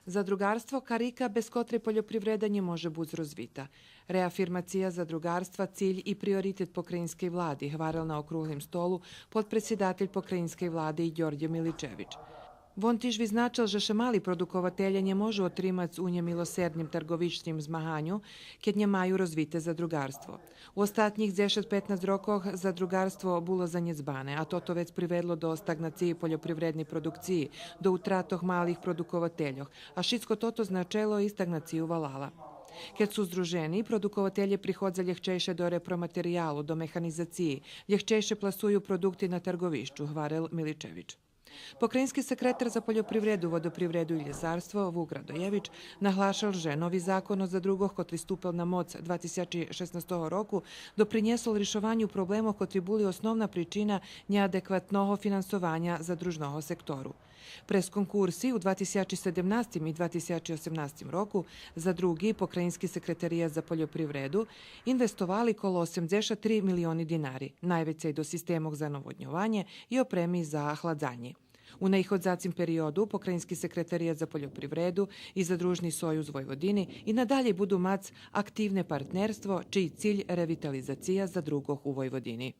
Zadrugarstvo karika, bez kotre poljoprivreda nie može buz rozvita. Reafirmacija zadrugarstva cilj i prioritet pokrajinske vladi, hvarel na okruglim stolu podpredsjedatelj pokrajinske vlade i Đorđe Miličević. Von tiž vyznačil, že še mali produkovatelje nie môžu otrimac u nje miloserdnim targovičnim zmahanju, keď nje maju rozvite zadrugarstvo. U ostatnjih 10-15 rokov zadrugarstvo bulo zanjecbane, a toto već privedlo do stagnaciji poljoprivredni produkciji, do utratoh malih produkovateljoh, a šitsko toto značelo i stagnaciju valala. Keď su združeni, produkovatelje prihodza ljehčejše do repromaterijalu, do mehanizaciji, ljehčejše plasuju produkti na targovišću, hvarel Miličević. Pokrajinski sekretar za poljoprivredu, vodoprivredu i ljesarstvo Vuk Radojević nahlašal, že novi zakon od zadrugoh, kotri stupil na moc 2016 roku, doprinjesol rješovanju problema kotri buli osnovna pričina neadekvatnoho finansovanja zadružnoho sektoru. Prez konkursi u 2017. i 2018. roku za drugi pokrajinski sekretarijat za poljoprivredu investovali kolo 83 milioni dinari, najvecej do sistemog za navodnjovanje i opremi za hladzanje. U najhodzacim periodu pokrajinski sekretarijat za poljoprivredu i Zadružni sojuz Vojvodini i nadalje budu mac aktivne partnerstvo, čiji cilj revitalizacija zadrugoh u Vojvodini.